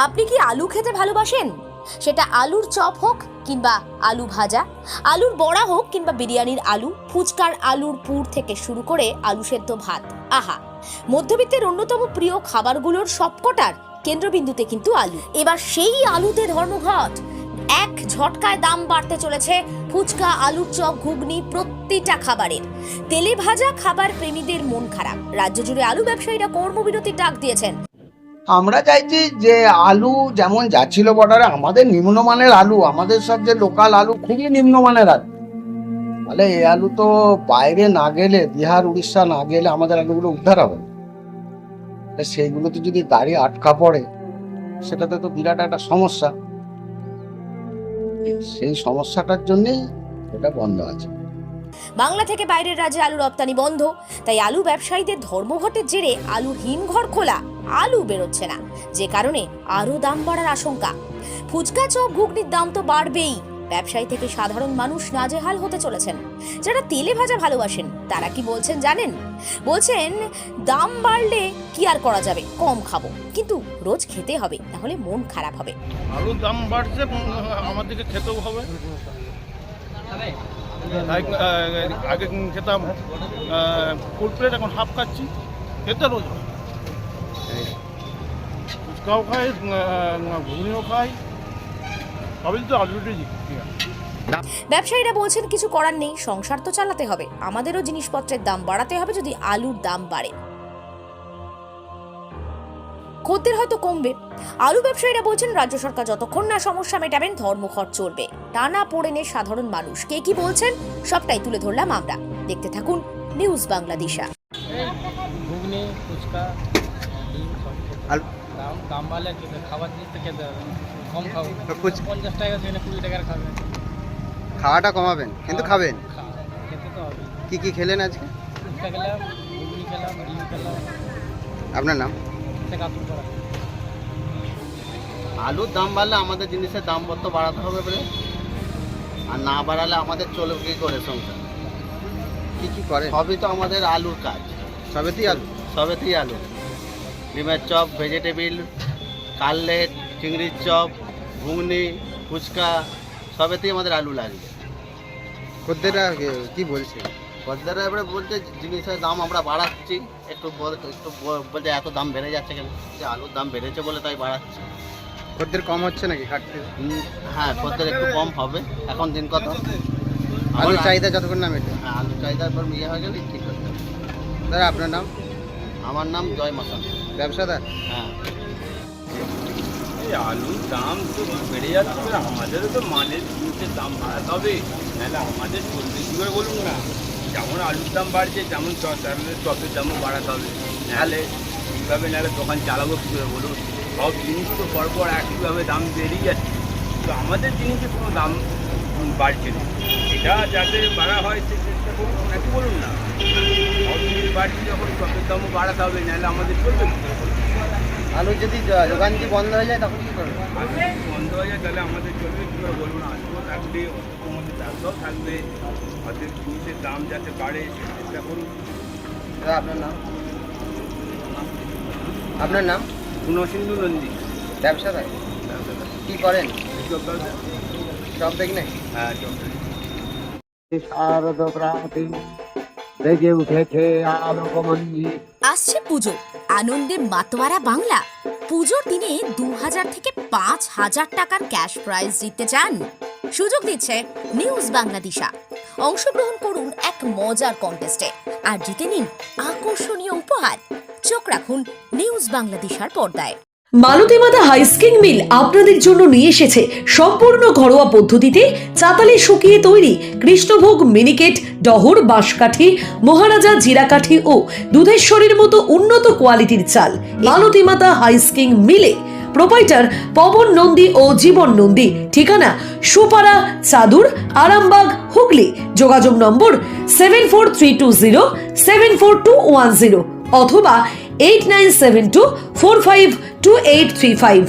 আপনি কি আলু খেতে ভালোবাসেন? সেটা আলুর চপ হোক কিংবা আলু ভাজা, আলুর বড়া হোক কিংবা বিরিয়ানির আলু, ফুচকার আলুর পুর থেকে শুরু করে আলু সেদ্ধ ভাত। আহা, মধ্যবিত্তের অন্যতম প্রিয় খাবারগুলোর সবকটার কেন্দ্রবিন্দুতে কিন্তু আলু। এবার সেই আলুতে ধর্মঘট। এক ঝটকায় দাম বাড়তে চলেছে ফুচকা, আলুর চপ, ঘুগনি প্রতিটা খাবারের। তেলে ভাজা খাবার প্রেমীদের মন খারাপ। রাজ্য জুড়ে আলু ব্যবসায়ীরা কর্মবিরতির ডাক দিয়েছেন। আমরা চাইছি যে আলু যেমন যাচ্ছিল বর্ডারে, আমাদের নিম্নমানের আলু, আমাদের সব যে লোকাল আলু খুবই নিম্নমানের আলু। তাহলে এই আলু তো বাইরে না গেলে, বিহার উড়িষ্যা না গেলে আমাদের আলুগুলো উদ্ধার হবে না। সেইগুলোতে যদি গাড়ি আটকা পড়ে, সেটাতে তো বিরাট একটা সমস্যা। সেই সমস্যাটার জন্যই এটা বন্ধ আছে। বাংলা থেকে বাইরের রাজ্যে আলু রপ্তানি বন্ধ, তাই আলু ব্যবসায়ীদের ধর্মঘটের জেরে আলুর হিমঘর খোলা, আলু বেরোচ্ছে না, যে কারণে আরো দাম বাড়ার আশঙ্কা। ফুচকা, চপ, ঘুগনির দাম তো বাড়বেই। ব্যবসায়ী থেকে সাধারণ মানুষ নাজেহাল হতে চলেছেন। যারা তেলে ভাজা ভালোবাসেন তারা কি বলছেন জানেন? বলছেন দাম বাড়লে কি আর করা যাবে, কম খাবো, কিন্তু রোজ খেতে হবে, তাহলে মন খারাপ হবে। আলুর দাম বাড়ছে, আমাদেরকে খেতেও হবে। আগে খেতাম ফুল প্লেট, এখন হাফ খাচ্ছি। খেতে রোজ ফুচকাও খাই, ঘুগনিও খাই, সবই তো আলুটাই। ব্যবসায়ীরা বলছেন কিছু করার নেই, সংসার তো চালাতে হবে, আমাদেরও জিনিসপত্রের দাম বাড়াতে হবে যদি আলুর দাম বাড়ে। খদ্দের হয়তো কমবে। আলু ব্যবসায়ীরা বলছেন রাজ্য সরকার যতক্ষণ না সমস্যা মেটাবেন ধর্মঘট চলবে। টানা পড়েনে সাধারণ মানুষ কে কি বলছেন সবটাই তুলে ধরলাম আমরা। দেখতে থাকুন নিউজ বাংলাদেশা। ঘুগনি, ফুচকা, দাম বাড়লে খাবার জিনিস তো খেতে হবে, কম খাবো। 50 টাকা সেখানে 20 টাকার খাবেন, খাওয়াটা কমাবেন কিন্তু খাবেন। খেতে তো হবে। কি কি খেলেন আজকে? ফুচকা খেলাম, ঘুগনি খেলাম, ডিম খেলাম। আপনার নাম? কাতুর করা। আলুর দাম বাড়লে আমাদের জিনিসের দাম কত বাড়াতে হবে বলে, আর না বাড়ালে আমাদের চলবে কী করে সংসার? কি কি করেন? সবই তো আমাদের আলুর কাজ, সবেতেই আলু? সবেতেই আলু। ডিমের চপ, ভেজিটেবিল, কাটলেট, চিংড়ির চপ, ঘুগনি, ফুচকা, সবেতেই আমাদের আলু লাগবে। খদ্দেররা কি বলছে? খদ্দেররা এবারে বলছে জিনিসের দাম আমরা বাড়াচ্ছি, একটু বলছে এত দাম বেড়ে যাচ্ছে কেন, যে আলুর দাম বেড়েছে বলে তাই বাড়াচ্ছে। খদ্দের কম হচ্ছে নাকি কাটতে? হ্যাঁ, খদ্দের একটু কম হবে, এখন দিন কত। আলুর চাহিদা যতক্ষণ না মেটে। হ্যাঁ, আলুর চাহিদার পর ইয়ে হয়ে গেলে ঠিক হয়ে যাবে। দাদা আপনার নাম? আমার নাম জয় মাসান। ব্যবসাদার? হ্যাঁ। এই আলুর দাম তো বেড়ে যাচ্ছে, আমাদেরও তো মানের জিনিসের দাম বাড়াতে হবে, নাহলে আমাদের চলবে কী করে বলুন না। যেমন আলুর দাম বাড়ছে, যেমন চপের দামও বাড়াতে হবে, নাহলে এইভাবে নাহলে দোকান চালাবো কী করে বলুন। সব জিনিস তো পরপর একইভাবে দাম বেরিয়ে যাচ্ছে, তো আমাদের জিনিসের কোনো দাম বাড়ছে না। এটা যাতে বাড়া হয় সে চেষ্টা করুন, নাকি বলুন না। সব জিনিস বাড়ছে যখন চপের দামও বাড়াতে হবে, নাহলে আমাদের চলবে কী করে বলুন। আলু যদি দোকান যদি বন্ধ হয়ে যায় তখন কি করবেন? আলু যদি বন্ধ হয়ে যায় তাহলে আমাদের চলবে কী করে বলুন। আলুও থাকবে, অসুখের মধ্যে ব্যবসাও থাকবে, আমাদের জিনিসের দাম যাতে বাড়ে সে চেষ্টা করুন। দাদা আপনার নাম? আপনার নাম? পুনঃসিন্ধু নন্দী। ব্যবসাদার? কি করেন? চপ ব্যবসা। সব দেখি নাকি? হ্যাঁ, চপ ব্যবসা। শারদ প্রাতি বেজে উঠেছে আলোকমঞ্জি। আসছে পুজো, আনন্দে মাতোয়ারা বাংলা। পুজোর দিনে 2000 থেকে 5000 টাকার ক্যাশ প্রাইজ জিততে চান? সুযোগ দিচ্ছে নিউজ বাংলাদেশা। অংশগ্রহণ করুন এক মজার কন্টেস্টে আর জিতে নিন আকর্ষণীয় উপহার। চোখ রাখুন নিউজ বাংলাদেশার পর্দায়। মালতীমাতা হাইস্কিং মিল আপনাদের জন্য নিয়ে এসেছে সম্পূর্ণ ঘরোয়া পদ্ধতিতে চাতালে শুকিয়ে তৈরি কৃষ্ণভোগ মিনিকেট, ডহর, বাঁশকাঠি, মহারাজা জিরাকাঠি ও দুধেশ্বরীর মতো উন্নত কোয়ালিটির চাল। মালতীমাতা হাইস্কিং মিলে প্রোপাইটার পবন নন্দী ও জীবন নন্দী। ঠিকানা সুপারা, চাদুর, আরামবাগ, হুগলি। যোগাযোগ নম্বর 7432074210 অথবা 8972452835।